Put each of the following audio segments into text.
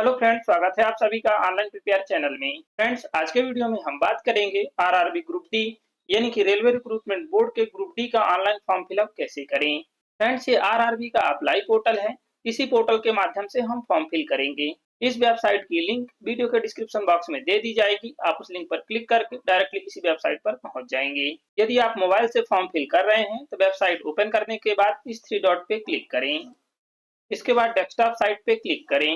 Hello friends, स्वागत है आप सभी का ऑनलाइन प्रिपेयर चैनल में। फ्रेंड्स, आज के वीडियो में हम बात करेंगे आरआरबी ग्रुप डी यानी कि रेलवे रिक्रूटमेंट बोर्ड के ग्रुप डी का ऑनलाइन फॉर्म फिलअप कैसे करें। फ्रेंड्स, ये आरआरबी का अप्लाई पोर्टल है। इसी पोर्टल के माध्यम से हम फॉर्म फिल करेंगे। इस वेबसाइट की लिंक वीडियो के डिस्क्रिप्शन बॉक्स में दे दी जाएगी। आप उस लिंक पर क्लिक करके डायरेक्टली इसी वेबसाइट पर पहुंच जाएंगे। यदि आप मोबाइल से फॉर्म फिल कर रहे हैं तो वेबसाइट ओपन करने के बाद इस थ्री डॉट पे क्लिक करें। इसके बाद डेस्कटॉप साइट पे क्लिक करें।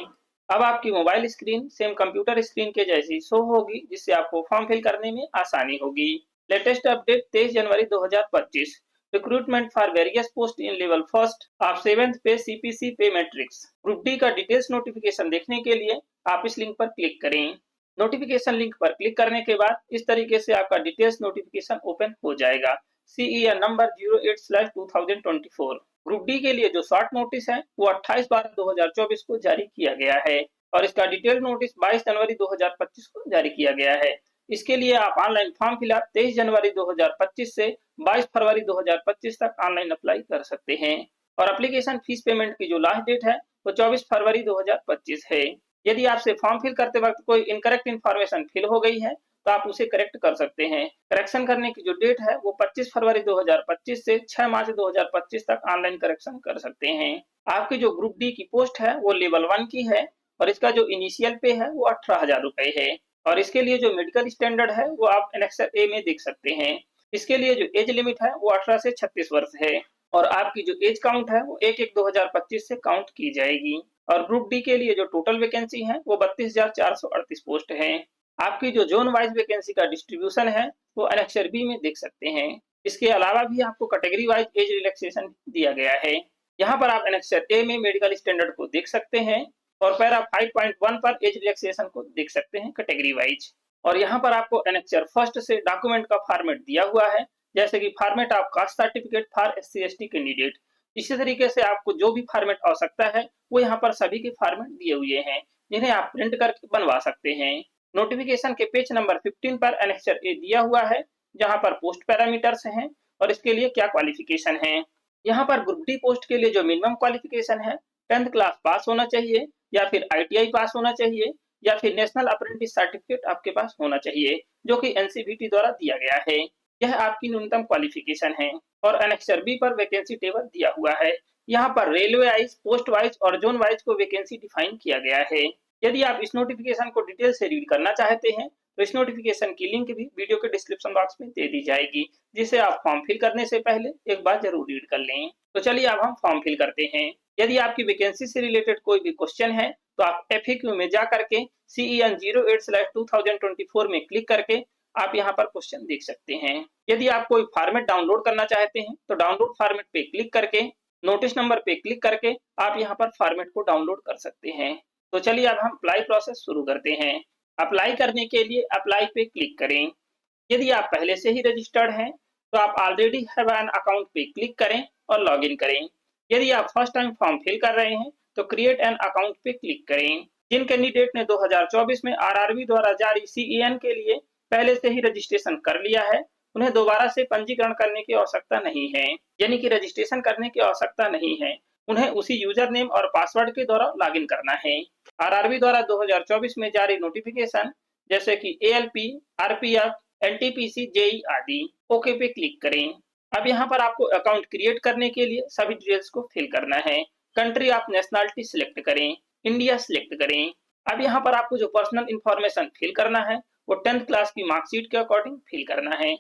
अब आपकी mobile screen same computer screen के जैसी शो होगी, जिससे आपको फॉर्म फिल करने में आसानी होगी। Latest update 23 January 2025। Recruitment for various post in level first of 7th पे सीपीसी पे मैट्रिक्स। ग्रुप डी का डिटेल्स नोटिफिकेशन देखने के लिए आप इस लिंक पर क्लिक करें। नोटिफिकेशन लिंक पर क्लिक करने के बाद इस तरीके से आपका डिटेल्स नोटिफिकेशन ओपन हो जाएगा। CEN number 08/2024। ग्रुप डी के लिए जो शॉर्ट नोटिस है वो 28/12/2024 को जारी किया गया है और इसका डिटेल नोटिस 22 जनवरी 2025 को जारी किया गया है। इसके लिए आप ऑनलाइन फॉर्म फिलअप 23 जनवरी 2025 से 22 फरवरी 2025 तक ऑनलाइन अप्लाई कर सकते हैं और एप्लीकेशन फीस पेमेंट की जो लास्ट डेट है वो 24 फरवरी 2025 है। यदि आपसे फॉर्म फिल करते वक्त कोई इनकरेक्ट इन्फॉर्मेशन फिल हो गई है तो आप उसे करेक्ट कर सकते हैं। करेक्शन करने की जो डेट है वो 25 फरवरी 2025 से 6 मार्च 2025 तक ऑनलाइन करेक्शन कर सकते हैं। आपकी जो ग्रुप डी की पोस्ट है वो लेवल 1 की है और इसका जो इनिशियल पे है वो 18,000 रुपए है और इसके लिए जो मेडिकल स्टैंडर्ड है वो आप एनेक्सर ए में देख सकते हैं। इसके लिए जो एज लिमिट है वो 18 से 36 वर्ष है और आपकी जो एज काउंट है वो 1/1/2025 से काउंट की जाएगी और ग्रुप डी के लिए जो टोटल वैकेंसी है वो 32,438 पोस्ट है। आपकी जो जोन वाइज वैकेंसी का डिस्ट्रीब्यूशन है वो एनेक्सर बी में देख सकते हैं। इसके अलावा भी आपको कैटेगरी वाइज एज रिलैक्सेशन दिया गया है। यहाँ पर आप एनेक्सर ए में मेडिकल स्टैंडर्ड को देख सकते हैं और पैरा 5.1 पर एज रिलैक्सेशन को देख सकते हैं कैटेगरी वाइज। और यहाँ पर आपको एनेक्सर फर्स्ट से डॉक्यूमेंट का फॉर्मेट दिया हुआ है, जैसे कि format of caste certificate for SC/ST candidate. इसी तरीके से आपको जो भी फॉर्मेट आवश्यकता है वो यहाँ पर सभी के फॉर्मेट दिए हुए हैं, जिन्हें आप प्रिंट करके बनवा सकते हैं। नोटिफिकेशन के पेज नंबर 15 पर एनेक्सर ए दिया हुआ है, जहां पर पोस्ट पैरामीटर्स हैं और इसके लिए क्या क्वालिफिकेशन है। यहाँ पर ग्रुप डी पोस्ट के लिए जो मिनिमम क्वालिफिकेशन है 10th क्लास पास होना चाहिए या फिर ITI पास होना चाहिए या फिर नेशनल अप्रेंटिस सर्टिफिकेट आपके पास होना चाहिए, जो कि NCVT द्वारा दिया गया है। यह आपकी न्यूनतम क्वालिफिकेशन है और एनेक्सर बी पर वैकेंसी टेबल दिया हुआ है। यहाँ पर रेलवे वाइज, पोस्ट वाइज और जोन वाइज को वैकेंसी डिफाइन किया गया है। यदि आप इस नोटिफिकेशन को डिटेल से रीड करना चाहते हैं तो इस नोटिफिकेशन की लिंक भी वीडियो के डिस्क्रिप्शन बॉक्स में दे दी जाएगी, जिसे आप फॉर्म फिल करने से पहले एक बार जरूर रीड कर लें। तो चलिए अब हम फॉर्म फिल करते हैं। यदि आपकी वैकेंसी से रिलेटेड कोई भी क्वेश्चन है तो आप FAQ में जा करके CEN 08/2024 में क्लिक करके आप यहाँ पर क्वेश्चन देख सकते हैं। यदि आप कोई फॉर्मेट डाउनलोड करना चाहते हैं तो डाउनलोड फॉर्मेट पे क्लिक करके नोटिस नंबर पे क्लिक करके आप यहाँ पर फॉर्मेट को डाउनलोड कर सकते हैं। तो चलिए अब हम अप्लाई प्रोसेस शुरू करते हैं। अप्लाई करने के लिए अप्लाई पे क्लिक करें। यदि आप पहले से ही रजिस्टर्ड हैं तो आप ऑलरेडी हैव एन अकाउंट पे क्लिक करें और लॉगिन करें। यदि आप फर्स्ट टाइम फॉर्म फिल कर रहे हैं तो क्रिएट एन अकाउंट पे क्लिक करें। जिन कैंडिडेट ने 2024 में आरआरबी द्वारा जारी CEN के लिए पहले से ही रजिस्ट्रेशन कर लिया है, उन्हें दोबारा से पंजीकरण करने की आवश्यकता नहीं है, यानी कि रजिस्ट्रेशन करने की आवश्यकता नहीं है। उन्हें उसी यूजर नेम और पासवर्ड के द्वारा लॉगिन करना है। आरआरबी द्वारा 2024 में जारी नोटिफिकेशन जैसे कि ALP, RPF, NTPC, JEE आदि। ओके पे क्लिक करें। अब यहाँ पर आपको अकाउंट क्रिएट करने के लिए सभी डिटेल्स को फिल करना है। कंट्री ऑफ नेशनलिटी सिलेक्ट करें, इंडिया सिलेक्ट करें। अब यहाँ पर आपको जो पर्सनल इंफॉर्मेशन फिल करना है वो 10th क्लास की मार्कशीट के अकॉर्डिंग फिल करना है।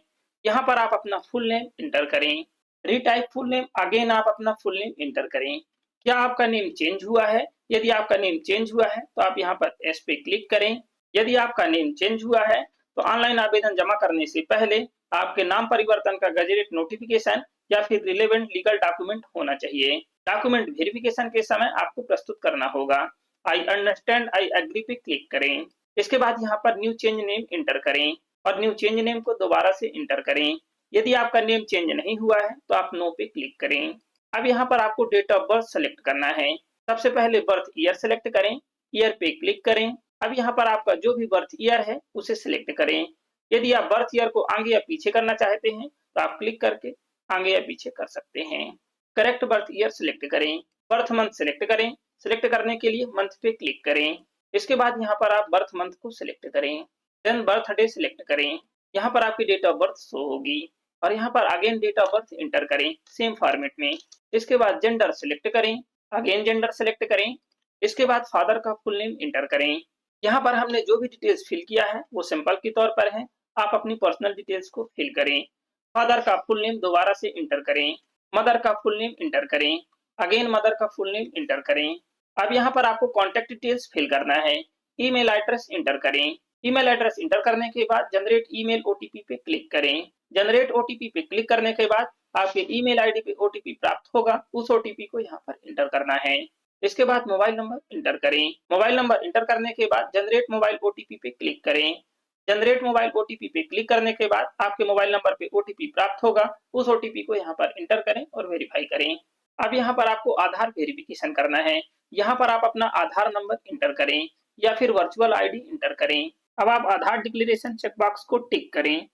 यहाँ पर आप अपना फुल नेम इंटर करें। रीटाइप फुल नेम, अगेन आप अपना फुल नेम इंटर करें। क्या आपका नेम चेंज हुआ है? यदि आपका नेम चेंज हुआ है तो आप यहाँ पर एस पे क्लिक करें। यदि आपका नेम चेंज हुआ है तो ऑनलाइन आवेदन जमा करने से पहले आपके नाम परिवर्तन का गजेटेड नोटिफिकेशन या फिर रिलेवेंट लीगल डॉक्यूमेंट होना चाहिए। डॉक्यूमेंट वेरिफिकेशन के समय आपको प्रस्तुत करना होगा। आई अंडरस्टैंड, आई एग्री पे क्लिक करें। इसके बाद यहाँ पर न्यू चेंज नेम इंटर करें और न्यू चेंज नेम को दोबारा से इंटर करें। यदि आपका नेम चेंज नहीं हुआ है तो आप नो पे क्लिक करें। अब यहाँ पर आपको डेट ऑफ बर्थ सेलेक्ट करना है। सबसे पहले बर्थ ईयर सेलेक्ट करें, ईयर पे क्लिक करें। अब यहाँ पर आपका जो भी बर्थ ईयर है उसे सिलेक्ट करें। यदि आप बर्थ ईयर को आगे या पीछे करना चाहते हैं तो आप क्लिक करके आगे या पीछे कर सकते हैं। करेक्ट बर्थ ईयर सिलेक्ट करें। बर्थ मंथ सिलेक्ट करें। सिलेक्ट करने के लिए मंथ पे क्लिक करें। इसके बाद यहाँ पर आप बर्थ मंथ को सिलेक्ट करें, देन बर्थडे सिलेक्ट करें। यहाँ पर आपकी डेट ऑफ बर्थ शो होगी और यहाँ पर again date of birth enter करें सेम फॉर्मेट में। इसके बाद जेंडर सिलेक्ट करें, अगेन जेंडर सिलेक्ट करें। इसके बाद फादर का फुल नेम एंटर करें। यहाँ पर हमने जो भी डिटेल्स फिल किया है वो सिंपल के तौर पर है, आप अपनी पर्सनल डिटेल्स को फिल करें। फादर का फुल नेम दोबारा से एंटर करें, मदर का फुल नेम एंटर करें, अगेन मदर का फुल नेम एंटर करें। अब यहाँ पर आपको कॉन्टैक्ट डिटेल्स फिल करना है, ईमेल एड्रेस एंटर करें। ईमेल एड्रेस एंटर करने के बाद जनरेट ईमेल ओटीपी पे क्लिक करें। जनरेट ओटीपी पे क्लिक करने के बाद आपके ईमेल आईडी पे ओटीपी प्राप्त होगा, उस ओटीपी को यहाँ पर एंटर करना है। इसके बाद मोबाइल नंबर एंटर करें। मोबाइल नंबर एंटर करने के बाद जनरेट मोबाइल ओटीपी पे क्लिक करें। जनरेट मोबाइल ओटीपी पे क्लिक करने के बाद आपके मोबाइल नंबर पे ओटीपी प्राप्त होगा, उस ओटीपी को यहाँ पर एंटर करें और वेरीफाई करें। अब यहाँ पर आपको आधार वेरिफिकेशन करना है। यहाँ पर आप अपना आधार नंबर एंटर करें या फिर वर्चुअल आईडी एंटर करें। अब आप आधार डिक्लेरेशन चेकबॉक्स को टिक करें।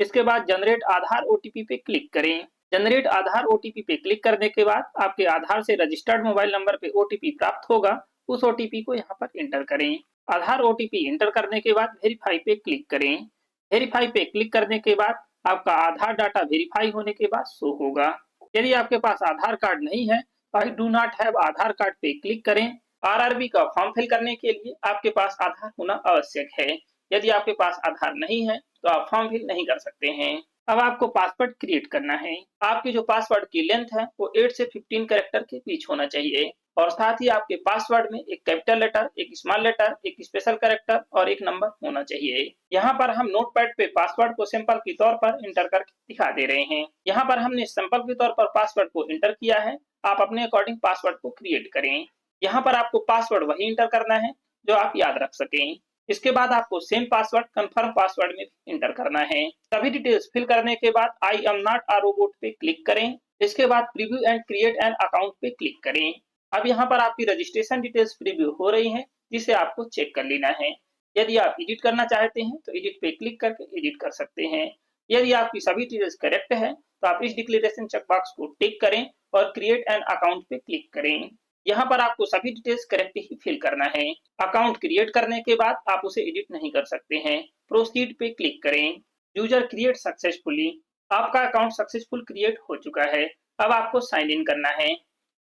इसके बाद जनरेट आधार ओटीपी पे क्लिक करें। जनरेट आधार ओटीपी पे क्लिक करने के बाद आपके आधार से रजिस्टर्ड मोबाइल नंबर पे ओटीपी प्राप्त होगा, उस ओटीपी को यहाँ पर एंटर करें। आधार ओटीपी एंटर करने के बाद वेरीफाई पे क्लिक करें। वेरीफाई पे क्लिक करने के बाद आपका आधार डाटा वेरीफाई होने के बाद शो होगा। यदि आपके पास आधार कार्ड नहीं है तो I do not have Aadhaar card पे क्लिक करें। आरआरबी का फॉर्म फिल करने के लिए आपके पास आधार होना आवश्यक है। यदि आपके पास आधार नहीं है तो आप फॉर्म फिल नहीं कर सकते हैं। अब आपको पासवर्ड क्रिएट करना है। आपकी जो पासवर्ड की लेंथ है वो 8 से 15 कैरेक्टर के बीच होना चाहिए और साथ ही आपके पासवर्ड में एक कैपिटल लेटर, एक स्मॉल लेटर, एक स्पेशल कैरेक्टर और एक नंबर होना चाहिए। यहाँ पर हम नोटपैड पे पासवर्ड को सिंपल के तौर पर एंटर करके दिखा दे रहे हैं। यहाँ पर हमने सिंपल के तौर पर पासवर्ड को एंटर किया है, आप अपने अकॉर्डिंग पासवर्ड को क्रिएट करें। यहाँ पर आपको पासवर्ड वही एंटर करना है जो आप याद रख सकें। इसके बाद आपको सेम पासवर्ड कंफर्म पासवर्ड में एंटर करना है। सभी डिटेल्स फिल करने के बाद I am not a robot पे क्लिक करें। इसके बाद preview and create an account पे क्लिक करें। अब यहाँ पर आपकी रजिस्ट्रेशन डिटेल्स प्रीव्यू हो रही हैं, जिसे आपको चेक कर लेना है। यदि आप एडिट करना चाहते हैं तो एडिट पे क्लिक करके एडिट कर सकते हैं। यदि आपकी सभी डिटेल्स करेक्ट है तो आप इस डिक्लेरेशन चेकबॉक्स को टिक करें और क्रिएट एन अकाउंट पे क्लिक करें। यहाँ पर आपको सभी डिटेल्स करेक्ट ही फिल करना है। अकाउंट क्रिएट करने के बाद आप उसे एडिट नहीं कर सकते हैं। प्रोसीड पे क्लिक करें। User create successfully. आपका अकाउंट सक्सेसफुल क्रिएट हो चुका है। अब आपको साइन इन करना है,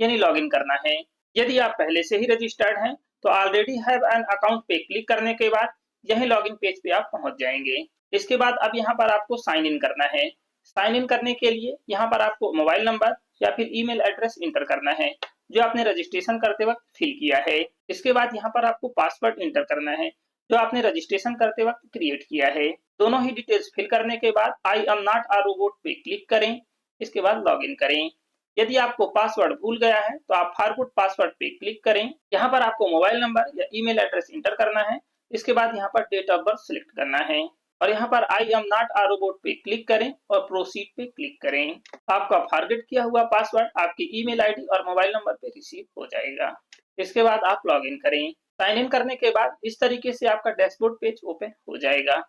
यानी लॉग इन करना है। यदि आप पहले से ही रजिस्टर्ड हैं तो ऑलरेडी हैव एन अकाउंट पे क्लिक करने के बाद यही लॉगिन पेज पे आप पहुंच जाएंगे। इसके बाद अब यहाँ पर आपको साइन इन करना है। साइन इन करने के लिए यहाँ पर आपको मोबाइल नंबर या फिर ईमेल एड्रेस इंटर करना है जो आपने रजिस्ट्रेशन करते वक्त फिल किया है। इसके बाद यहाँ पर आपको पासवर्ड इंटर करना है जो आपने रजिस्ट्रेशन करते वक्त क्रिएट किया है। दोनों ही डिटेल्स फिल करने के बाद I am not a robot पे क्लिक करें। इसके बाद लॉग इन करें। यदि आपको पासवर्ड भूल गया है तो आप फॉरगॉट पासवर्ड पे क्लिक करें। यहाँ पर आपको मोबाइल नंबर या ईमेल एड्रेस इंटर करना है। इसके बाद यहाँ पर डेट ऑफ बर्थ सिलेक्ट करना है और यहाँ पर आई एम नॉट अ रोबोट पे क्लिक करें और प्रोसीड पे क्लिक करें। आपका फॉरगेट किया हुआ पासवर्ड आपकी ईमेल आईडी और मोबाइल नंबर पे रिसीव हो जाएगा। इसके बाद आप लॉग इन करें। साइन इन करने के बाद इस तरीके से आपका डैशबोर्ड पेज ओपन हो जाएगा।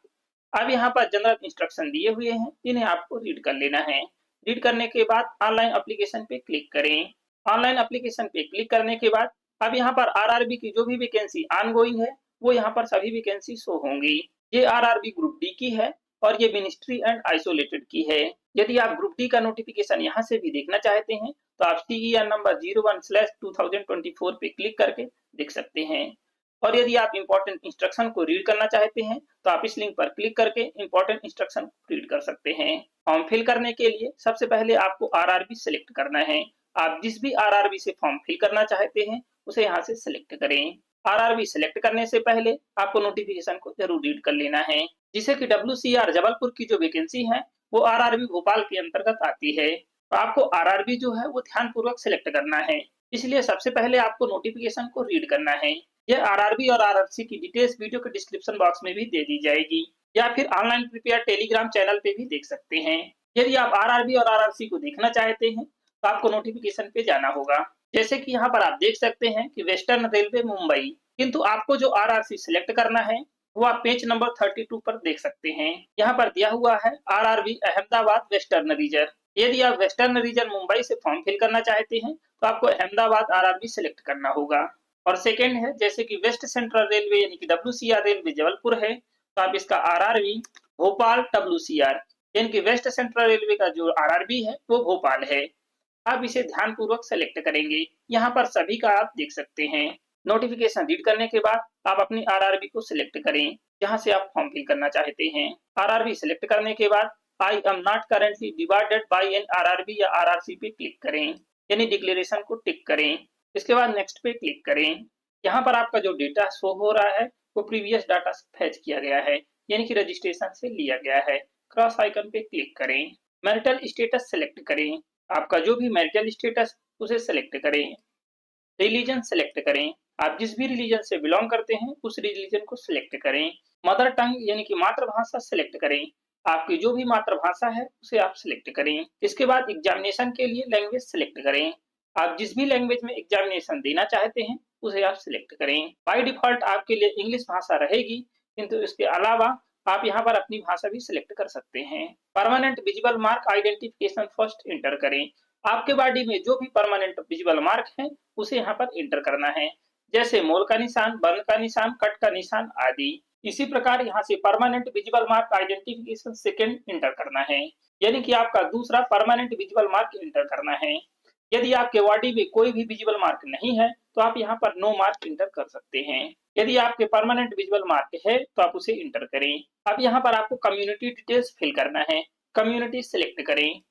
अब यहाँ पर जनरल इंस्ट्रक्शन दिए हुए हैं, इन्हें आपको रीड कर लेना है। रीड करने के बाद ऑनलाइन एप्लीकेशन पे क्लिक करें। ऑनलाइन एप्लीकेशन पे क्लिक करने के बाद अब यहाँ पर आरआरबी की जो भी वैकेंसी ऑनगोइंग है वो यहाँ पर सभी वैकेंसी शो होंगी। ये आरआरबी ग्रुप डी की है और ये मिनिस्ट्री एंड आइसोलेटेड की है। यदि आप ग्रुप डी का नोटिफिकेशन यहाँ से भी देखना चाहते हैं तो आप CER नंबर 01/2024 पे क्लिक करके देख सकते हैं। और यदि आप इंपॉर्टेंट इंस्ट्रक्शन को रीड करना चाहते हैं तो आप इस लिंक पर क्लिक करके इंपॉर्टेंट इंस्ट्रक्शन रीड कर सकते हैं। फॉर्म फिल करने के लिए सबसे पहले आपको आरआरबी सिलेक्ट करना है। आप जिस भी आरआरबी से फॉर्म फिल करना चाहते हैं उसे यहाँ से सिलेक्ट करें। आरआरबी सिलेक्ट करने से पहले आपको नोटिफिकेशन को जरूर रीड कर लेना है, जिसे कि WCR जबलपुर की जो वैकेंसी है वो आरआरबी भोपाल के अंतर्गत आती है। तो आपको आरआरबी जो है वो ध्यानपूर्वक सिलेक्ट करना है, इसलिए सबसे पहले आपको नोटिफिकेशन को रीड करना है। यह आरआरबी और आरआरसी की डिटेल्स वीडियो के डिस्क्रिप्शन बॉक्स में भी दे दी जाएगी या फिर ऑनलाइन प्रिपेयर टेलीग्राम चैनल पे भी देख सकते हैं। यदि आप आरआरबी और आरआरसी को देखना चाहते हैं तो आपको नोटिफिकेशन पे जाना होगा। जैसे कि यहाँ पर आप देख सकते हैं कि वेस्टर्न रेलवे मुंबई, किंतु आपको जो आरआरसी सिलेक्ट करना है वो आप पेज नंबर 32 पर देख सकते हैं। यहाँ पर दिया हुआ है आरआरबी अहमदाबाद वेस्टर्न रीजन। यदि आप वेस्टर्न रीजन मुंबई से फॉर्म फिल करना चाहते हैं तो आपको अहमदाबाद आरआरबी सिलेक्ट करना होगा। और सेकंड है जैसे कि वेस्ट सेंट्रल रेलवे यानी कि WCR रेलवे जबलपुर है, तो आप इसका RRB भोपाल WCR यानी कि वेस्ट सेंट्रल रेलवे का जो RRB है वो भोपाल है। आप इसे ध्यानपूर्वक सेलेक्ट करेंगे। यहाँ पर सभी का आप देख सकते हैं। नोटिफिकेशन रीड करने के बाद आप अपनी RRB को सिलेक्ट करें, जहाँ से आप फॉर्म फिल करना चाहते हैं। RRB सिलेक्ट करने के बाद I am not currently divided by an RRB या RRC पे क्लिक करें, यानी डिक्लेरेशन को टिक करें। इसके बाद नेक्स्ट पे क्लिक करें। यहाँ पर आपका जो डेटा शो हो रहा है वो प्रीवियस डाटा से फैच किया गया है, यानी कि रजिस्ट्रेशन से लिया गया है। क्रॉस आइकन पे क्लिक करें। मैरिटल स्टेटस सेलेक्ट करें। आपका जो भी मैरिटल स्टेटस उसे सेलेक्ट करें। रिलीजन सेलेक्ट करें। आप जिस भी रिलीजन से बिलोंग करते हैं उस रिलीजन को सिलेक्ट करें। मदर टंग यानी कि मातृभाषा सिलेक्ट करें। आपकी जो भी मातृभाषा है उसे आप सिलेक्ट करें। इसके बाद एग्जामिनेशन के लिए लैंग्वेज सिलेक्ट करें। आप जिस भी लैंग्वेज में एग्जामिनेशन देना चाहते हैं उसे आप सिलेक्ट करें। बाय डिफॉल्ट आपके लिए इंग्लिश भाषा रहेगी, किंतु इसके अलावा आप यहाँ पर अपनी भाषा भी सिलेक्ट कर सकते हैं। Permanent visible mark identification first inter करें। आपके बॉडी में जो भी परमानेंट विजिबल मार्क है उसे यहाँ पर इंटर करना है, जैसे मोल का निशान, बर्न का निशान, कट का निशान आदि। इसी प्रकार यहाँ से permanent visible mark identification second inter करना है, यानी कि आपका दूसरा परमानेंट विजिबल मार्क इंटर करना है। यदि आपके बॉडी में कोई भी विजिबल मार्क नहीं है तो आप यहाँ पर नो मार्क इंटर कर सकते हैं। यदि आपके परमानेंट विजिबल मार्क है तो आप उसे इंटर करें। अब यहाँ पर आपको कम्युनिटी डिटेल्स फिल करना है। कम्युनिटी सिलेक्ट करें।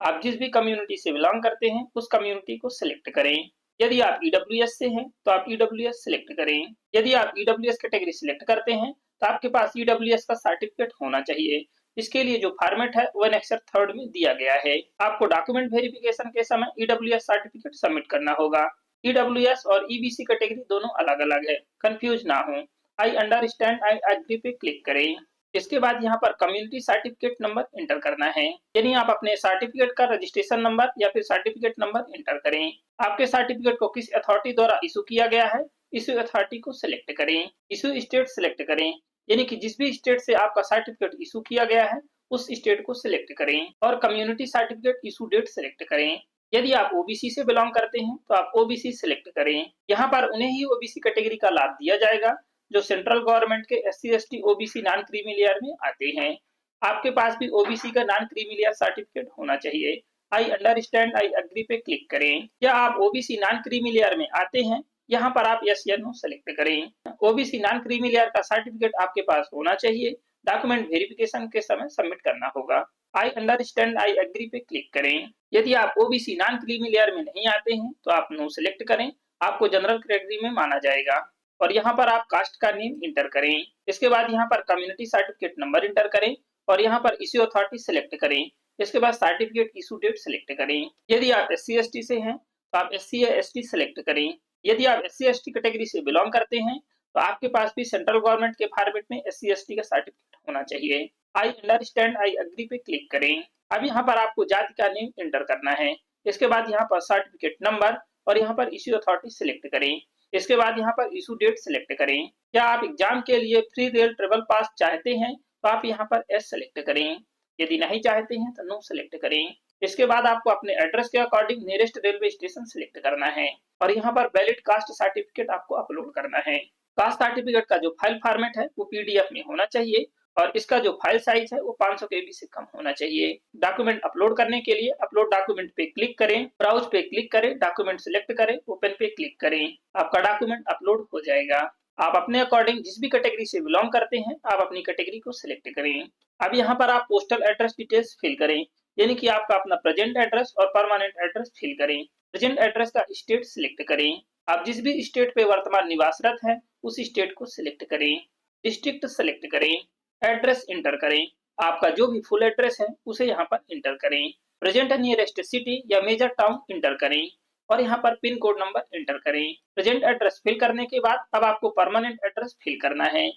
आप जिस भी कम्युनिटी से बिलोंग करते हैं उस कम्युनिटी को सिलेक्ट करें। यदि आप EWS से हैं तो आप EWS सिलेक्ट करें। यदि आप EWS कैटेगरी सिलेक्ट करते हैं तो आपके पास EWS का सर्टिफिकेट होना चाहिए। इसके लिए जो फॉर्मेट है वो एनेक्सर 3 में दिया गया है। आपको डॉक्यूमेंट वेरिफिकेशन के समय EWS सर्टिफिकेट सबमिट करना होगा। EWS और EBC कैटेगरी दोनों अलग अलग है, कंफ्यूज ना हो। आई अंडरस्टैंड, आई एग्री पे क्लिक करें। इसके बाद यहाँ पर कम्युनिटी सर्टिफिकेट नंबर इंटर करना है, यानी आप अपने सर्टिफिकेट का रजिस्ट्रेशन नंबर या फिर सर्टिफिकेट नंबर इंटर करें। आपके सर्टिफिकेट को किस अथॉरिटी द्वारा इशू किया गया है, इशू अथॉरिटी को सिलेक्ट करें। इशू स्टेट सिलेक्ट करें, यानी कि जिस भी स्टेट से आपका सर्टिफिकेट इशू किया गया है उस स्टेट को सिलेक्ट करें और community certificate issue date select करें। यदि आप OBC से बिलोंग करते हैं तो आप OBC सिलेक्ट करें। यहाँ पर उन्हें ही OBC कैटेगरी का लाभ दिया जाएगा जो सेंट्रल गवर्नमेंट के SC ST OBC non creamy layer में आते हैं। आपके पास भी OBC का नॉन क्रीमी लेयर सर्टिफिकेट होना चाहिए। आई अंडरस्टैंड, आई एग्री पे क्लिक करें। क्या आप OBC नॉन क्रीमी लेयर में आते हैं, यहाँ पर आप यस या नो सेलेक्ट करें। OBC नॉन क्रीमी लेयर का सर्टिफिकेट आपके पास होना चाहिए। डॉक्यूमेंट वेरिफिकेशन के समय सबमिट करना होगा। आई अंडरस्टैंड, आई एग्री पे क्लिक करें। यदि आप OBC नॉन क्रीमी लेयर में नहीं आते हैं तो आप नो सेलेक्ट करें, आपको जनरल कैटेगरी में माना जाएगा। और यहाँ पर आप कास्ट का नेम इंटर करें। इसके बाद यहाँ पर कम्युनिटी सर्टिफिकेट नंबर इंटर करें और यहाँ पर इश्यू अथॉरिटी सिलेक्ट करें। इसके बाद सर्टिफिकेट इशू डेट सिलेक्ट करें। यदि आप SC ST से हैं तो आप SC या ST सिलेक्ट करें। यदि आप SC ST कैटेगरी से बिलोंग करते हैं तो आपके पास भी सेंट्रल गवर्नमेंट के फॉर्मेट में SC ST का सर्टिफिकेट होना चाहिए। आई अंडरस्टैंड, आई एग्री पे क्लिक करें। अब यहाँ पर आपको जाति का नेम इंटर करना है। इसके बाद यहाँ पर सर्टिफिकेट नंबर और यहाँ पर इश्यू अथॉरिटी सिलेक्ट करें। इसके बाद यहाँ पर इशू डेट सिलेक्ट करें। क्या आप एग्जाम के लिए फ्री रेल ट्रेवल पास चाहते हैं तो आप यहाँ पर S सिलेक्ट करें। यदि नहीं चाहते हैं तो नो सिलेक्ट करें। इसके बाद आपको अपने एड्रेस के according nearest railway station select करना है और यहाँ पर वैलिड कास्ट सर्टिफिकेट आपको अपलोड करना है। कास्ट सर्टिफिकेट का जो फाइल फॉर्मेट है वो PDF में होना चाहिए और इसका जो फाइल साइज है वो 500 KB से कम होना चाहिए। डॉक्यूमेंट अपलोड करने के लिए अपलोड डॉक्यूमेंट पे क्लिक करें, ब्राउज पे क्लिक करें, डॉक्यूमेंट सिलेक्ट करें, ओपन पे क्लिक करें। आपका डॉक्यूमेंट अपलोड हो जाएगा। आप अपने अकॉर्डिंग जिस भी कैटेगरी से बिलोंग करते हैं आप अपनी कैटेगरी को सिलेक्ट करें। अब यहाँ पर आप पोस्टल एड्रेस डिटेल्स फिल करें, यानी कि आपका अपना प्रेजेंट एड्रेस और परमानेंट एड्रेस फिल करें। प्रेजेंट एड्रेस का स्टेट सिलेक्ट करें। आप जिस भी स्टेट पे वर्तमान निवासरत है उस स्टेट को सिलेक्ट करें। डिस्ट्रिक्ट सिलेक्ट करें। एड्रेस इंटर करें। आपका जो भी फुल एड्रेस है उसे यहाँ पर इंटर करें। प्रेजेंट नियरेस्ट सिटी या मेजर टाउन इंटर करें और यहाँ पर पिन कोड नंबर इंटर करें। प्रेजेंट एड्रेस फिल करने के बाद अब आपको परमानेंट एड्रेस फिल करना है।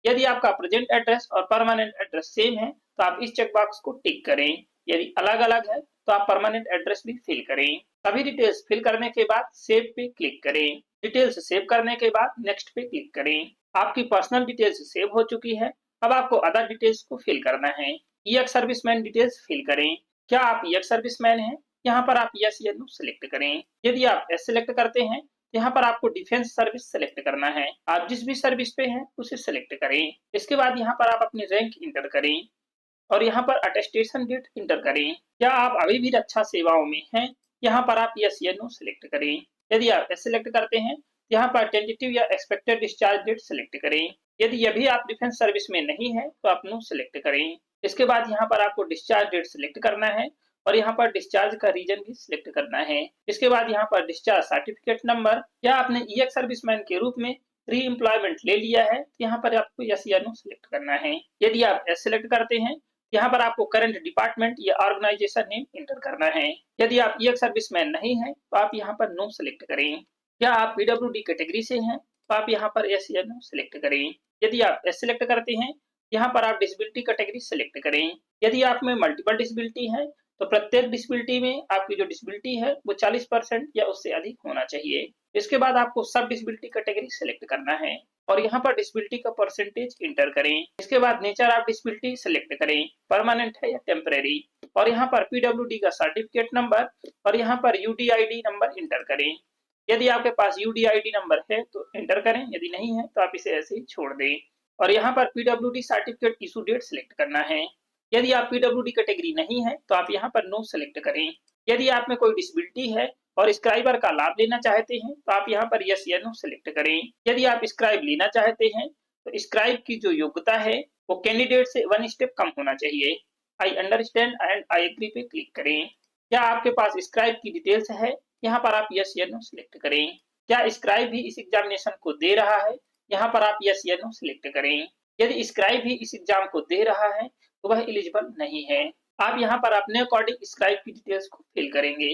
यदि आपका प्रेजेंट एड्रेस और परमानेंट एड्रेस सेम है तो आप इस चेकबॉक्स को टिक करें। यदि अलग अलग है तो आप परमानेंट एड्रेस भी फिल करें। सभी डिटेल्स फिल करने के बाद सेव पे क्लिक करें। डिटेल्स सेव करने के बाद नेक्स्ट पे क्लिक करें। आपकी पर्सनल डिटेल्स सेव हो चुकी है। अब आपको अदर डिटेल्स को फिल करना है। एक्स सर्विसमैन डिटेल्स फिल करें। क्या आप एक्स सर्विसमैन हैं, यहाँ पर आप यस या नो सिलेक्ट करें। यदि आप यस सिलेक्ट करते हैं यहाँ पर आपको डिफेंस सर्विस सेलेक्ट करना है। आप जिस भी सर्विस पे हैं उसे सेलेक्ट करें। इसके बाद यहाँ पर आप अपनी रैंक इंटर करें और यहाँ पर अटेस्टेशन डेट इंटर करें। क्या आप अभी भी रक्षा सेवाओं में हैं? यहाँ पर आप यस या नो सेलेक्ट करें। यदि आप यस सेलेक्ट करते हैं, यहाँ पर टेंटेटिव या एक्सपेक्टेड डिस्चार्ज डेट सेलेक्ट करें। यदि अभी आप डिफेंस सर्विस में नहीं है तो आप नो सेलेक्ट करें। इसके बाद यहाँ पर आपको डिस्चार्ज डेट सेलेक्ट करना है और यहाँ पर डिस्चार्ज का रीजन भी सिलेक्ट करना है। इसके बाद यहाँ पर डिस्चार्ज सर्टिफिकेट नंबर, या आपने ईएक्स सर्विसमैन के रूप में री एम्प्लॉयमेंट ले लिया है, यहाँ पर आपको यस या नो सेलेक्ट करना है। यदि आप यस सेलेक्ट करते हैं, यहाँ पर आपको करंट डिपार्टमेंट या ऑर्गेनाइजेशन नेम इंटर करना है। यदि आप ईएक्स सर्विसमैन नहीं है तो आप यहाँ पर नो सेलेक्ट करें। क्या आप पीडब्ल्यूडी कैटेगरी से हैं तो आप यहाँ पर यस या नो सेलेक्ट करें। यदि आप यस सेलेक्ट करते हैं, यहाँ पर आप डिसेबिलिटी कैटेगरी सेलेक्ट करें। यदि आप में मल्टीपल डिसेबिलिटी है तो प्रत्येक डिसेबिलिटी में आपकी जो डिसेबिलिटी है वो 40% या उससे अधिक होना चाहिए। इसके बाद आपको सब डिसेबिलिटी कैटेगरी सेलेक्ट करना है और यहाँ पर डिसेबिलिटी का परसेंटेज इंटर करें। इसके बाद नेचर ऑफ डिसेबिलिटी सेलेक्ट करें, परमानेंट है या टेम्परेरी, और यहाँ पर पीडब्ल्यूडी का सर्टिफिकेट नंबर और यहाँ पर यूडीआईडी नंबर इंटर करें। यदि आपके पास यूडीआईडी नंबर है तो इंटर करें, यदि नहीं है तो आप इसे ऐसे ही छोड़ दें। और यहाँ पर PWD certificate issue date select करना है। यदि आप पीडब्ल्यूडी कैटेगरी नहीं है तो आप यहाँ पर नो सेलेक्ट करें। यदि आप में कोई डिसेबिलिटी है और स्क्राइबर का लाभ लेना चाहते हैं तो आप यहाँ पर यस या नो सेलेक्ट करें। यदि आप स्क्राइब लेना चाहते हैं तो स्क्राइब की जो योग्यता है वो कैंडिडेट से 1 स्टेप कम होना चाहिए। I understand and I agree पे क्लिक करें। क्या आपके पास स्क्राइब की डिटेल्स है? यहाँ पर आप यस या नो सेलेक्ट करें। क्या स्क्राइब भी इस एग्जामिनेशन को दे रहा है? यहाँ पर आप यस या नो सेलेक्ट करें। यदि स्क्राइब भी इस एग्जाम को दे रहा है तो वह एलिजिबल नहीं है। आप यहाँ पर अपने अकॉर्डिंग स्क्राइब की डिटेल्स को फिल करेंगे।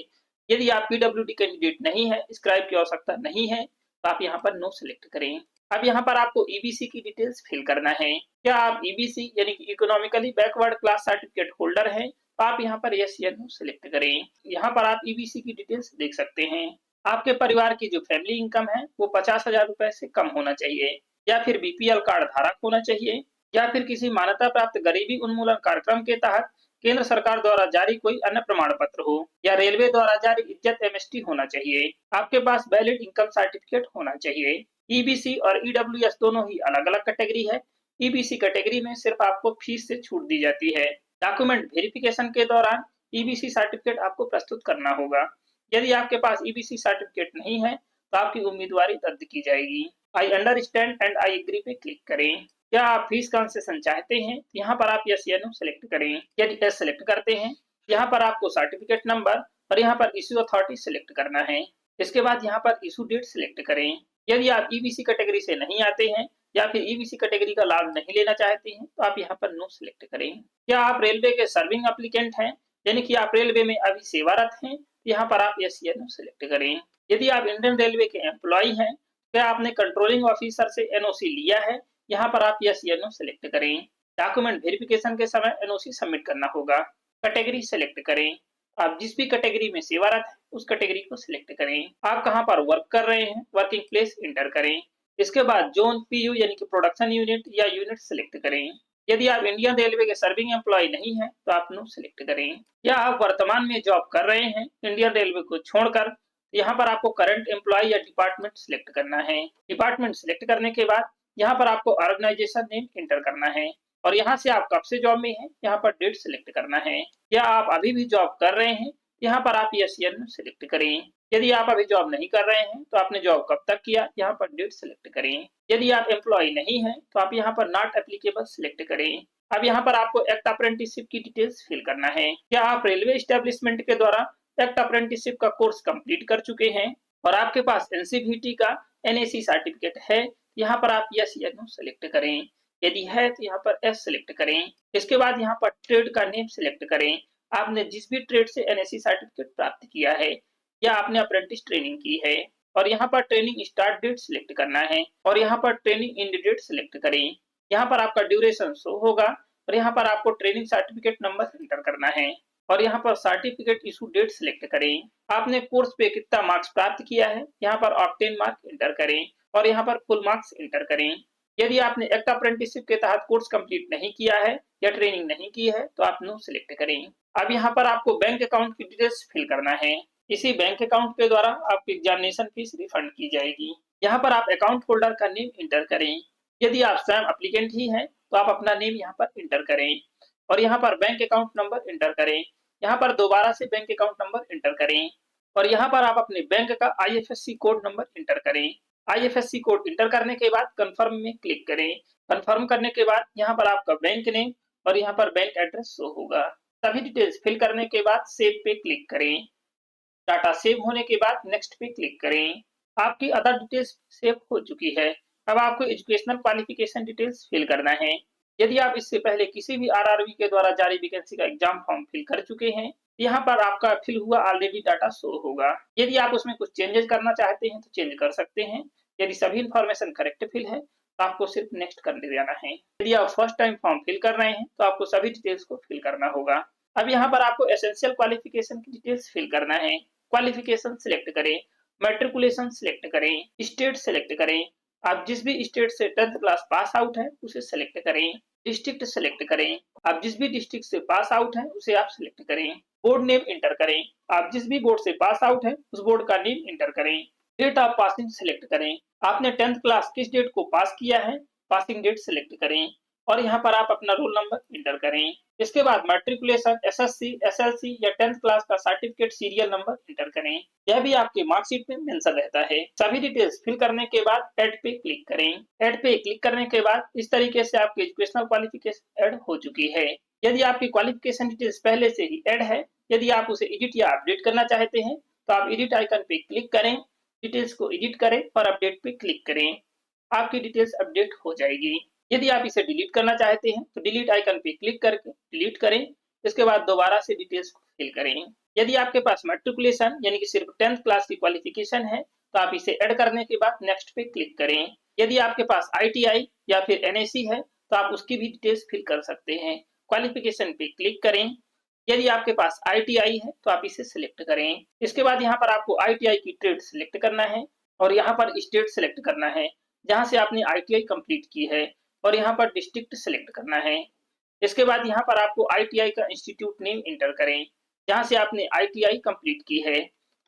यदि आप पीडब्ल्यूडी कैंडिडेट नहीं है, स्क्राइब की आवश्यकता नहीं है, तो आप यहाँ पर नो सेलेक्ट करें। अब यहाँ पर आपको ईबीसी की डिटेल्स फिल करना है। क्या आप ईबीसी यानी कि economically backward class certificate holder हैं? तो आप यहाँ पर यस या नो सेलेक्ट करें। यहाँ पर आप ईबीसी की डिटेल्स देख सकते हैं। आपके परिवार की जो फैमिली इनकम है वो 50,000 रुपए से कम होना चाहिए, या फिर बीपीएल कार्ड धारक होना चाहिए, या फिर किसी मान्यता प्राप्त गरीबी उन्मूलन कार्यक्रम के तहत केंद्र सरकार द्वारा जारी कोई अन्य प्रमाण पत्र हो, या रेलवे द्वारा जारी इज्जत एमएसटी होना चाहिए। आपके पास वैलिड इनकम सर्टिफिकेट होना चाहिए। ईबीसी और ईडब्ल्यूएस दोनों ही अलग अलग कैटेगरी है। ईबीसी कैटेगरी में सिर्फ आपको फीस से छूट दी जाती है। डॉक्यूमेंट वेरिफिकेशन के दौरान ईबीसी सर्टिफिकेट आपको प्रस्तुत करना होगा। यदि आपके पास ईबीसी सर्टिफिकेट नहीं है तो आपकी उम्मीदवारी रद्द की जाएगी। I understand and I agree पे क्लिक करें। क्या आप फीस कंसेशन चाहते हैं? यहाँ पर आप यस या नो सेलेक्ट करें। यदि यस सेलेक्ट करते हैं, यहाँ पर आपको सर्टिफिकेट नंबर और यहाँ पर इश्यू अथॉरिटी सेलेक्ट करना है। इसके बाद यहाँ पर इशू डेट सेलेक्ट करें। यदि आप ईबीसी कैटेगरी से नहीं आते हैं या फिर ईबीसी कैटेगरी का लाभ नहीं लेना चाहते हैं तो आप यहाँ पर नो सेलेक्ट करें। क्या आप रेलवे के सर्विंग एप्लीकेंट हैं, यानी कि आप रेलवे में अभी सेवारत हैं? यहाँ पर आप यस या नो सेलेक्ट करें। यदि आप इंडियन रेलवे के एम्प्लॉय हैं, क्या आपने कंट्रोलिंग ऑफिसर से एनओसी लिया है? यहाँ पर आप यस या नो सेलेक्ट करें। डॉक्यूमेंट वेरिफिकेशन के समय एनओसी सबमिट करना होगा। कैटेगरी सेलेक्ट करें। आप जिस भी कैटेगरी में सेवारत है उस कैटेगरी को सिलेक्ट करें। आप कहाँ पर वर्क कर रहे हैं, वर्किंग प्लेस इंटर करें। इसके बाद जोन पीयू यानी कि प्रोडक्शन यूनिट या यूनिट सिलेक्ट करें। यदि आप इंडियन रेलवे के सर्विंग एम्प्लॉय नहीं है तो आप नो सिलेक्ट करें। या आप वर्तमान में जॉब कर रहे हैं इंडियन रेलवे को छोड़कर, यहाँ पर आपको करंट एम्प्लॉय या डिपार्टमेंट सिलेक्ट करना है। डिपार्टमेंट सिलेक्ट करने के बाद यहाँ पर आपको ऑर्गेनाइजेशन नेम इंटर करना है और यहाँ से आप कब से जॉब में हैं, यहाँ पर डेट सिलेक्ट करना है। या आप अभी भी जॉब कर रहे हैं, यहाँ पर आप यस या नो सिलेक्ट करें। यदि आप अभी जॉब नहीं कर रहे हैं तो आपने जॉब कब तक किया, यहाँ पर डेट सिलेक्ट करें। यदि आप एम्प्लॉय नहीं है तो आप यहाँ पर नॉट एप्लीकेबल सिलेक्ट करें। अब यहाँ पर आपको एक्ट अप्रेंटिसशिप की डिटेल्स फिल करना है। क्या आप रेलवे एस्टेब्लिशमेंट के द्वारा एक्ट अप्रेंटिसशिप का कोर्स कंप्लीट कर चुके हैं और आपके पास एनसीवीटी का एनएसी सर्टिफिकेट है? यहाँ पर आप यस या नो सेलेक्ट करें। यदि है तो यहाँ पर एस सेलेक्ट करें। इसके बाद यहाँ पर ट्रेड का नेम सेलेक्ट करें। आपने जिस भी ट्रेड से एनएसी सर्टिफिकेट प्राप्त किया है या आपने अप्रेंटिस ट्रेनिंग की है, और यहाँ पर ट्रेनिंग स्टार्ट डेट सिलेक्ट करना है और यहाँ पर ट्रेनिंग एंड डेट सिलेक्ट करें। यहाँ पर आपका ड्यूरेशन शो होगा और यहाँ पर आपको ट्रेनिंग सर्टिफिकेट नंबर एंटर करना है और यहाँ पर सर्टिफिकेट इशू डेट सिलेक्ट करें। आपने कोर्स पे कितना मार्क्स प्राप्त किया है, यहाँ पर ऑब्टेन मार्क एंटर करें और यहाँ पर फुल मार्क्स एंटर करें। यदि आपने एक्ट अप्रेंटिसशिप के तहत कोर्स कंप्लीट नहीं किया है या ट्रेनिंग नहीं की है तो आप नो सिलेक्ट करें। अब यहाँ पर आपको बैंक अकाउंट की डिटेल्स फिल करना है। इसी बैंक अकाउंट के द्वारा आपकी एग्जामिनेशन फीस रिफंड की जाएगी। यहाँ पर आप अकाउंट होल्डर का नेम इंटर करें। यदि आप स्वयं एप्लीकेंट ही हैं तो आप अपना नेम यहाँ पर इंटर करें और यहाँ पर बैंक अकाउंट नंबर इंटर करें। यहाँ पर दोबारा से बैंक अकाउंट नंबर इंटर करें और यहाँ पर आप अपने बैंक का IFSC कोड नंबर इंटर करें। IFSC कोड इंटर करने के बाद कन्फर्म में क्लिक करें। कन्फर्म करने के बाद यहाँ पर आपका बैंक नेम और यहाँ पर बैंक एड्रेस शो होगा। सभी डिटेल्स फिल करने के बाद सेव पे क्लिक करें। डाटा सेव होने के बाद नेक्स्ट पे क्लिक करें। आपकी अदर डिटेल्स सेव हो चुकी है। अब आपको एजुकेशनल क्वालिफिकेशन डिटेल्स फिल करना है। यदि आप इससे पहले किसी भी RRB के द्वारा जारी वैकेंसी का एग्जाम फॉर्म फिल कर चुके हैं, यहाँ पर आपका फिल हुआ ऑलरेडी डाटा शो होगा। यदि आप उसमें कुछ चेंजेस करना चाहते हैं तो चेंज कर सकते हैं। यदि सभी इन्फॉर्मेशन करेक्ट फिल है तो आपको सिर्फ नेक्स्ट कर देना है। यदि आप फर्स्ट टाइम फॉर्म फिल कर रहे हैं तो आपको सभी डिटेल्स को फिल करना होगा। अब यहाँ पर आपको एसेंशियल क्वालिफिकेशन की डिटेल्स फिल करना है। क्वालिफिकेशन सिलेक्ट करें, मैट्रिकुलेशन सिलेक्ट करें, स्टेट सिलेक्ट करें। आप जिस भी स्टेट से 10th क्लास पास आउट है उसे सिलेक्ट करें। डिस्ट्रिक्ट सिलेक्ट करें, आप जिस भी डिस्ट्रिक्ट से पास आउट है उसे आप सिलेक्ट करें। बोर्ड नेम इंटर करें, आप जिस भी बोर्ड से पास आउट है उस बोर्ड का नेम इंटर करें। डेट ऑफ पासिंग सिलेक्ट करें, आपने 10th क्लास किस डेट को पास किया है, पासिंग डेट सिलेक्ट करें और यहाँ पर आप अपना रोल नंबर इंटर करें। इसके बाद मैट्रिकुलेशन, SSC, SLC या 10th क्लास का सर्टिफिकेट सीरियल नंबर इंटर करें। यह भी आपके मार्कशीट में मेंशन रहता है। सभी डिटेल्स फिल करने के बाद ऐड पे क्लिक करें। ऐड पे क्लिक करने के बाद इस तरीके से आपकी एजुकेशनल क्वालिफिकेशन ऐड हो चुकी है। यदि आपकी क्वालिफिकेशन डिटेल्स पहले से ही ऐड है, यदि आप उसे एडिट या अपडेट करना चाहते हैं तो आप एडिट आइकन पे क्लिक करें, डिटेल्स को एडिट करें और अपडेट पे क्लिक करें। आपकी डिटेल्स अपडेट हो जाएगी। यदि आप इसे डिलीट करना चाहते हैं तो डिलीट आइकन पे क्लिक करके डिलीट करें। इसके बाद दोबारा से डिटेल्स को फिल करें। यदि आपके पास मैट्रिकुलेशन यानी कि सिर्फ 10th क्लास की क्वालिफिकेशन है तो आप इसे ऐड करने के बाद नेक्स्ट पे क्लिक करें। यदि आपके पास ITI या फिर NAC है तो आप उसकी भी डिटेल्स फिल कर सकते हैं। क्वालिफिकेशन पे क्लिक करें। यदि आपके पास ITI है तो आप इसे सिलेक्ट करें। इसके बाद यहाँ पर आपको ITI की ट्रेड सिलेक्ट करना है और यहाँ पर स्टेट सिलेक्ट करना है जहाँ से आपने ITI कंप्लीट की है और यहाँ पर डिस्ट्रिक्ट सिलेक्ट करना है। इसके बाद यहाँ पर आपको ITI का इंस्टीट्यूट नेम इंटर करें जहाँ से आपने ITI कंप्लीट की है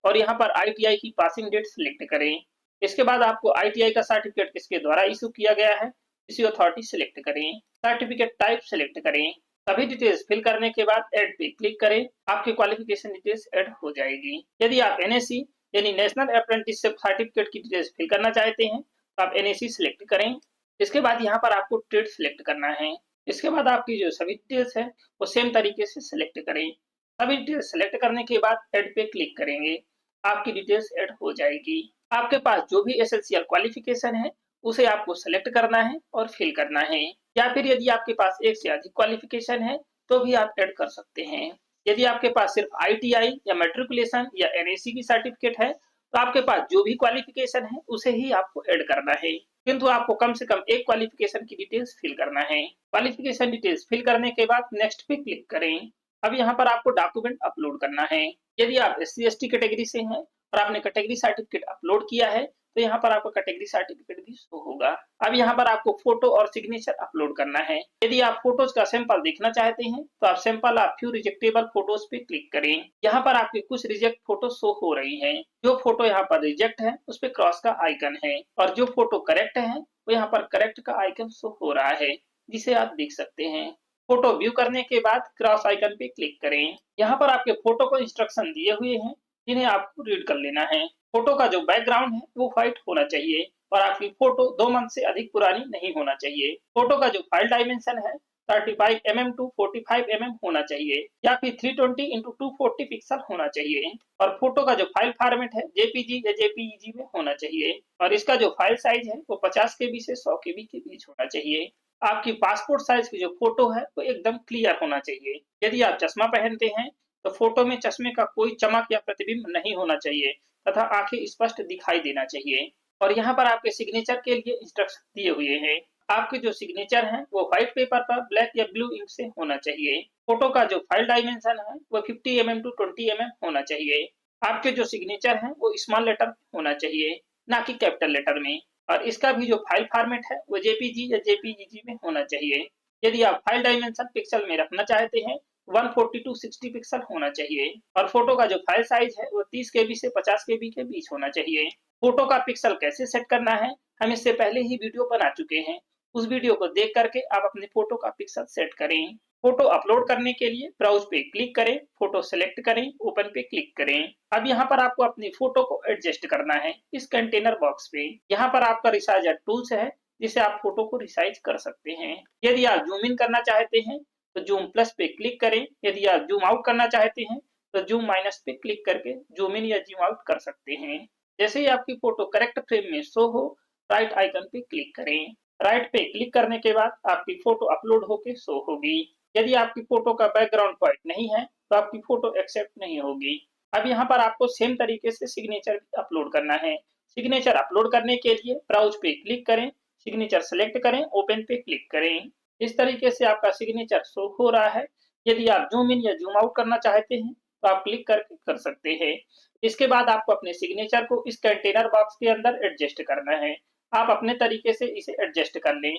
और यहाँ पर ITI की पासिंग डेट सिलेक्ट करें। इसके बाद आपको ITI का सर्टिफिकेट किसके द्वारा इशू किया गया है, इसी अथॉरिटी सिलेक्ट करें। सर्टिफिकेट टाइप सिलेक्ट करें। सभी डिटेल्स फिल करने के बाद ऐड पे क्लिक करें। आपकी क्वालिफिकेशन डिटेल्स ऐड हो जाएगी। यदि आप NAC यानी नेशनल अप्रेंटिसशिप सर्टिफिकेट की डिटेल्स फिल करना चाहते हैं तो आप NAC सिलेक्ट करें। इसके बाद यहाँ पर आपको ट्रेड सिलेक्ट करना है। इसके बाद आपकी जो सभी डिटेल्स है वो सेम तरीके से सिलेक्ट करें। सभी डिटेल्स सिलेक्ट करने के बाद ऐड पे क्लिक करेंगे। आपकी डिटेल्स ऐड हो जाएगी। आपके पास जो भी एसेंशियल क्वालिफिकेशन है उसे आपको सिलेक्ट करना है और फिल करना है, या फिर यदि आपके पास एक से अधिक क्वालिफिकेशन है तो भी आप ऐड कर सकते हैं। यदि आपके पास सिर्फ ITI या मैट्रिकुलेशन या NAC की सर्टिफिकेट है तो आपके पास जो भी क्वालिफिकेशन है उसे ही आपको ऐड करना है, किंतु आपको कम से कम एक क्वालिफिकेशन की डिटेल्स फिल करना है। क्वालिफिकेशन डिटेल्स फिल करने के बाद नेक्स्ट पे क्लिक करें। अब यहाँ पर आपको डॉक्यूमेंट अपलोड करना है। यदि आप SC/ST कैटेगरी से हैं और आपने कैटेगरी सर्टिफिकेट अपलोड किया है तो यहाँ पर आपका कैटेगरी सर्टिफिकेट भी शो होगा। अब यहाँ पर आपको फोटो और सिग्नेचर अपलोड करना है। यदि आप फोटोज का सैंपल देखना चाहते हैं तो आप सैंपल ऑफ फ्यू रिजेक्टेबल फोटोज पे क्लिक करें। यहाँ पर आपके कुछ रिजेक्ट फोटो शो हो रही हैं। जो फोटो यहाँ पर रिजेक्ट है उस पे क्रॉस का आइकन है और जो फोटो करेक्ट है वो यहाँ पर करेक्ट का आइकन शो हो रहा है, जिसे आप देख सकते हैं। फोटो व्यू करने के बाद क्रॉस आइकन पे क्लिक करें। यहाँ पर आपके फोटो को इंस्ट्रक्शन दिए हुए हैं जिन्हें आपको रीड कर लेना है। फोटो का जो बैकग्राउंड है वो व्हाइट होना चाहिए और आपकी फोटो 2 मंथ से अधिक पुरानी नहीं होना चाहिए। फोटो का जो फाइल डायमेंशन है 35 mm टू 45 mm होना चाहिए या फिर 320 x 240 पिक्सल होना चाहिए और फोटो का जो फाइल फॉर्मेट है JPG या JPEG में होना चाहिए और इसका जो फाइल साइज है वो 50 KB से 100 KB के बीच होना चाहिए। आपकी पासपोर्ट साइज की जो फोटो है वो एकदम क्लियर होना चाहिए। यदि आप चश्मा पहनते हैं तो फोटो में चश्मे का कोई चमक या प्रतिबिंब नहीं होना चाहिए तथा आंखें स्पष्ट दिखाई देना चाहिए। और यहाँ पर आपके सिग्नेचर के लिए इंस्ट्रक्शन दिए हुए हैं। आपके जो सिग्नेचर हैं वो व्हाइट पेपर पर ब्लैक या ब्लू इंक से होना चाहिए। फोटो का जो फाइल डायमेंशन है वो 50 mm टू 20 mm होना चाहिए। आपके जो सिग्नेचर हैं वो स्मॉल लेटर में होना चाहिए, ना कि कैपिटल लेटर में। और इसका भी जो फाइल फॉर्मेट है वो JPG या JPEG में होना चाहिए। यदि आप फाइल डायमेंशन पिक्सल में रखना चाहते हैं 140 टू 60 पिक्सल होना चाहिए और फोटो का जो फाइल साइज है वो 30 केबी से 50 केबी के बीच होना चाहिए। फोटो का पिक्सल कैसे सेट करना है, हम इससे पहले ही वीडियो बना चुके हैं। उस वीडियो को देख करके आप अपने फोटो का पिक्सल सेट करें। फोटो अपलोड करने के लिए ब्राउज पे क्लिक करें, फोटो सेलेक्ट करें, ओपन पे क्लिक करें। अब यहाँ पर आपको अपनी फोटो को एडजस्ट करना है इस कंटेनर बॉक्स पे। यहाँ पर आपका रिसाइजर टूल्स है जिसे आप फोटो को रिसाइज कर सकते हैं। यदि आप जूम इन करना चाहते हैं तो जूम प्लस पे क्लिक करें। यदि आप जूम आउट करना चाहते हैं तो जूम माइनस पे क्लिक करके जूम इन या जूम आउट कर सकते हैं। जैसे ही आपकी फोटो करेक्ट फ्रेम में शो हो, राइट आइकन पे क्लिक करें। राइट पे क्लिक करने के बाद आपकी फोटो अपलोड होके शो होगी। यदि आपकी फोटो का बैकग्राउंड व्हाइट नहीं है तो आपकी फोटो एक्सेप्ट नहीं होगी। अब यहाँ पर आपको सेम तरीके से सिग्नेचर भी अपलोड करना है। सिग्नेचर अपलोड करने के लिए ब्राउज पे क्लिक करें, सिग्नेचर सेलेक्ट करें, ओपन पे क्लिक करें। इस तरीके से आपका सिग्नेचर शो हो रहा है। यदि आप जूम इन या जूम आउट करना चाहते हैं तो आप क्लिक करके कर सकते हैं। इसके बाद आपको अपने सिग्नेचर को इस कंटेनर बॉक्स के अंदर एडजस्ट करना है। आप अपने तरीके से इसे एडजस्ट कर लें।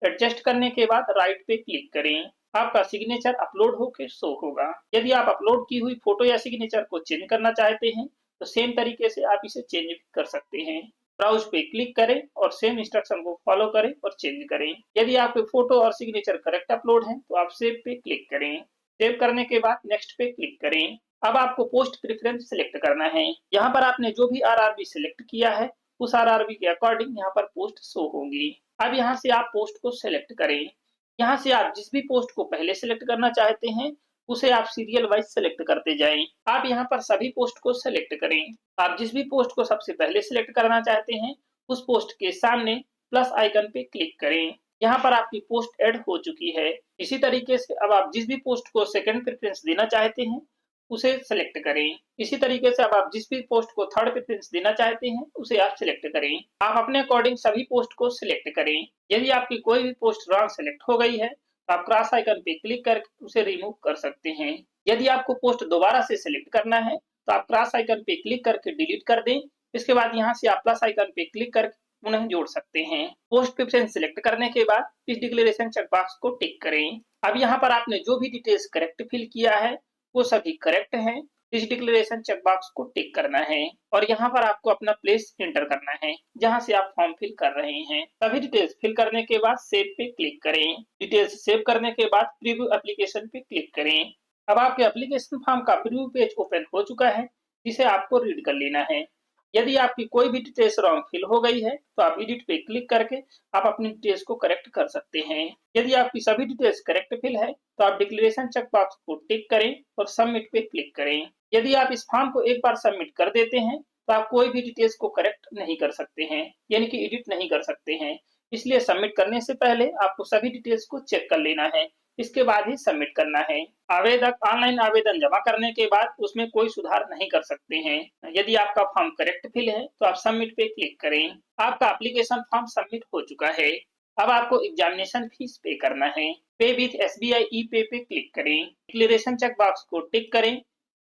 एडजस्ट करने के बाद राइट पे क्लिक करें। आपका सिग्नेचर अपलोड होकर शो होगा। यदि आप अपलोड की हुई फोटो या सिग्नेचर को चेंज करना चाहते हैं तो सेम तरीके से आप इसे चेंज भी कर सकते हैं। ब्राउज पे क्लिक करें और सेम इंस्ट्रक्शन को फॉलो करें और चेंज करें। यदि आपके फोटो और सिग्नेचर करेक्ट अपलोड है तो आप सेव पे क्लिक करें। सेव करने के बाद नेक्स्ट पे क्लिक करें। अब आपको पोस्ट प्रेफरेंस सिलेक्ट करना है। यहाँ पर आपने जो भी आरआरबी सिलेक्ट किया है उस आरआरबी के अकॉर्डिंग यहाँ पर पोस्ट शो होगी। अब यहाँ से आप पोस्ट को सिलेक्ट करें। यहाँ से आप जिस भी पोस्ट को पहले सिलेक्ट करना चाहते हैं उसे आप सीरियल वाइज सिलेक्ट करते जाएं। आप यहाँ पर सभी पोस्ट को सिलेक्ट करें। आप जिस भी पोस्ट को सबसे पहले सिलेक्ट करना चाहते हैं उस पोस्ट के सामने प्लस आइकन पे क्लिक करें। यहाँ पर आपकी पोस्ट ऐड हो चुकी है। इसी तरीके से अब आप जिस भी पोस्ट को सेकंड प्रेफरेंस देना चाहते हैं उसे सेलेक्ट करें। इसी तरीके से अब आप जिस भी पोस्ट को थर्ड प्रेफरेंस देना चाहते हैं उसे आप सिलेक्ट करें। आप अपने अकॉर्डिंग सभी पोस्ट को सिलेक्ट करें। यदि आपकी कोई भी पोस्ट रॉन्ग सेलेक्ट हो गई है तो आप क्रॉस आइकन पे क्लिक करके उसे रिमूव कर सकते हैं। यदि आपको पोस्ट दोबारा से सिलेक्ट करना है तो आप क्रॉस आइकन पे क्लिक करके डिलीट कर दें। इसके बाद यहाँ से आप प्लस आइकन पे क्लिक करके पुनः जोड़ सकते हैं। पोस्ट प्रेफरेंस सिलेक्ट करने के बाद इस डिक्लेरेशन चेकबॉक्स को टिक करें। अब यहाँ पर आपने जो भी डिटेल्स करेक्ट फिल किया है वो सभी करेक्ट हैं। इस डिक्लेरेशन चेकबॉक्स को टिक करना है और यहाँ पर आपको अपना प्लेस एंटर करना है जहाँ से आप फॉर्म फिल कर रहे हैं। सभी डिटेल्स फिल करने के बाद सेव पे क्लिक करें। डिटेल्स सेव करने के बाद प्रीव्यू एप्लीकेशन पे क्लिक करें। अब आपके एप्लीकेशन फॉर्म का प्रीव्यू पेज ओपन हो चुका है जिसे आपको रीड कर लेना है। यदि आपकी कोई भी डिटेल्स रॉन्ग फिल हो गई है तो आप एडिट पे क्लिक करके आप अपनी डिटेल्स को करेक्ट कर सकते हैं। यदि आपकी सभी डिटेल्स करेक्ट फिल है तो आप डिक्लेरेशन चेकबॉक्स को टिक करें और सबमिट पे क्लिक करें। यदि आप इस फॉर्म को एक बार सबमिट कर देते हैं तो आप कोई भी डिटेल्स को करेक्ट नहीं कर सकते हैं, यानी कि एडिट नहीं कर सकते हैं। इसलिए सबमिट करने से पहले आपको सभी डिटेल्स को चेक कर लेना है, इसके बाद ही सबमिट करना है। आवेदक ऑनलाइन आवेदन जमा करने के बाद उसमें कोई सुधार नहीं कर सकते हैं। यदि आपका फॉर्म करेक्ट फिल है तो आप सबमिट पे क्लिक करें। आपका एप्लीकेशन फॉर्म सबमिट हो चुका है। अब आपको एग्जामिनेशन फीस पे करना है। पे विथ एसबीआई ई पे पे क्लिक करें। डिक्लेरेशन चेक बॉक्स को टिक करें,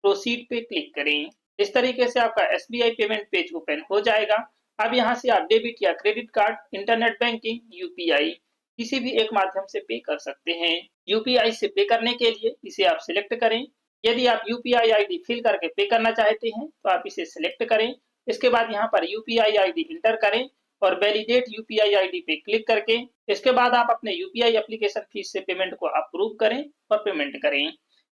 प्रोसीड पे क्लिक करें। इस तरीके से आपका एसबीआई पेमेंट पेज ओपन हो जाएगा। अब यहाँ से आप डेबिट या credit card, internet banking, UPI किसी भी एक माध्यम से पे कर सकते हैं। यूपीआई से पे करने के लिए इसे आप सिलेक्ट करें। यदि आप यूपीआई आईडी फिल करके पे करना चाहते हैं तो आप इसे सिलेक्ट करें। इसके बाद यहाँ पर यूपीआई आईडी इंटर करें और वैलिडेट यूपीआई आईडी पे क्लिक करके इसके बाद आप अपने यूपीआई एप्लीकेशन फीस से पेमेंट को अप्रूव करें और पेमेंट करें।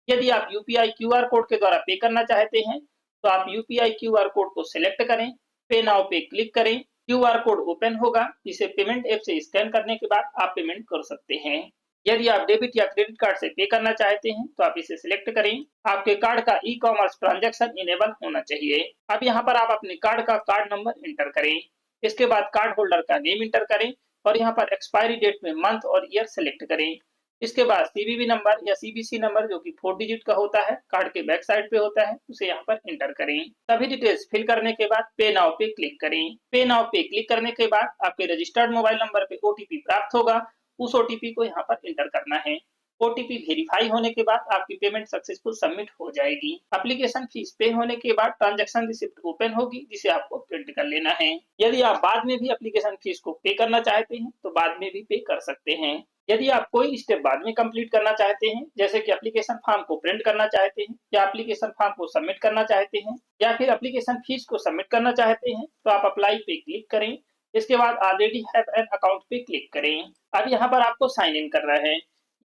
यदि आप यूपीआई क्यूआर कोड के द्वारा पे करना चाहते हैं तो आप यूपीआई क्यूआर कोड को सिलेक्ट करें, पे नाउ पे क्लिक करें। क्यूआर कोड ओपन होगा जिसे पेमेंट ऐप से स्कैन करने के बाद आप पेमेंट कर सकते हैं। यदि आप डेबिट या क्रेडिट कार्ड से पे करना चाहते हैं तो आप इसे सिलेक्ट करें। आपके कार्ड का ई कॉमर्स ट्रांजैक्शन इनेबल होना चाहिए। अब यहाँ पर आप अपने कार्ड का कार्ड नंबर इंटर करें। इसके बाद कार्ड होल्डर का नेम इंटर करें और यहाँ पर एक्सपायरी डेट में मंथ और ईयर सेलेक्ट करें। इसके बाद सीवीवी नंबर या सीबीसी नंबर जो कि 4 डिजिट का होता है, कार्ड के बैक साइड पे होता है, उसे यहाँ पर इंटर करें। सभी डिटेल्स फिल करने के बाद पे नाउ पे क्लिक करें। पे नाउ पे क्लिक करने के बाद आपके रजिस्टर्ड मोबाइल नंबर पे ओटीपी प्राप्त होगा। उस ओटीपी को यहाँ पर इंटर करना है। ओटीपी वेरीफाई होने के बाद आपकी पेमेंट सक्सेसफुल सबमिट हो जाएगी। एप्लीकेशन फीस पे होने के बाद ट्रांजैक्शन रिसिप्ट ओपन होगी जिसे आपको प्रिंट कर लेना है। यदि आप बाद में भी एप्लीकेशन फीस को पे करना चाहते हैं तो बाद में भी पे कर सकते हैं। यदि आप कोई स्टेप बाद में कंप्लीट करना चाहते हैं, जैसे कि एप्लीकेशन फॉर्म को प्रिंट करना चाहते हैं या एप्लीकेशन फॉर्म को सबमिट करना चाहते हैं या फिर एप्लीकेशन फीस को सबमिट करना चाहते हैं, तो आप अप्लाई पे क्लिक करें। इसके बाद ऑलरेडी हैव एन अकाउंट पे क्लिक करें। अब यहाँ पर आपको साइन इन करना है।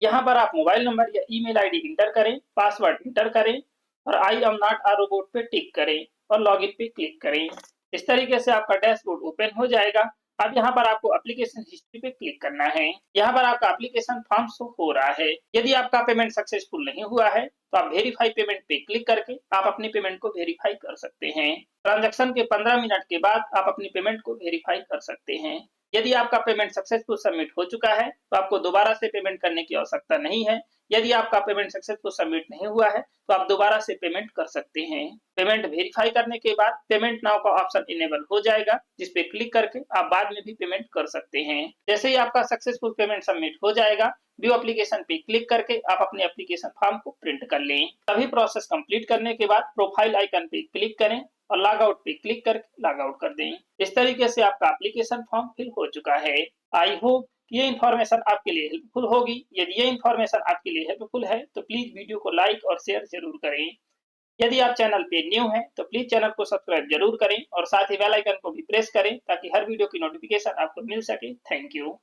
यहाँ पर आप मोबाइल नंबर या ईमेल आईडी इंटर करें, पासवर्ड इंटर करें और आई एम नॉट अ रोबोट पे टिक करें और लॉगिन पे क्लिक करें। इस तरीके से आपका डैशबोर्ड ओपन हो जाएगा। अब यहाँ पर आपको एप्लीकेशन हिस्ट्री पे क्लिक करना है। यहाँ पर आपका एप्लीकेशन फॉर्म शो हो रहा है। यदि आपका पेमेंट सक्सेसफुल नहीं हुआ है तो आप वेरीफाई पेमेंट पे क्लिक करके आप अपनी पेमेंट को वेरीफाई कर सकते हैं। ट्रांजैक्शन के 15 मिनट के बाद आप अपनी पेमेंट को वेरीफाई कर सकते हैं। यदि आपका पेमेंट सक्सेसफुल सबमिट हो चुका है तो आपको दोबारा से पेमेंट करने की आवश्यकता नहीं है। यदि आपका पेमेंट सक्सेसफुल सबमिट नहीं हुआ है तो आप दोबारा से पेमेंट कर सकते हैं। पेमेंट वेरीफाई करने के बाद पेमेंट नाउ का ऑप्शन इनेबल हो जाएगा, जिस पे क्लिक करके आप बाद में भी पेमेंट कर सकते हैं। जैसे ही आपका सक्सेसफुल पेमेंट सबमिट हो जाएगा, व्यू एप्लीकेशन पे क्लिक करके आप अपने एप्लीकेशन फॉर्म को प्रिंट कर लें। सभी प्रोसेस कंप्लीट करने के बाद प्रोफाइल आइकन पे क्लिक करें और लॉग आउट पे क्लिक करके लॉग आउट कर दें। इस तरीके से आपका एप्लीकेशन फॉर्म फिल हो चुका है। आई होप ये इन्फॉर्मेशन आपके लिए हेल्पफुल होगी। यदि ये इन्फॉर्मेशन आपके लिए हेल्पफुल है तो प्लीज वीडियो को लाइक और शेयर जरूर करें। यदि आप चैनल पे न्यू हैं तो प्लीज चैनल को सब्सक्राइब जरूर करें और साथ ही बेल आइकन को भी प्रेस करें ताकि हर वीडियो की नोटिफिकेशन आपको मिल सके। Thank you.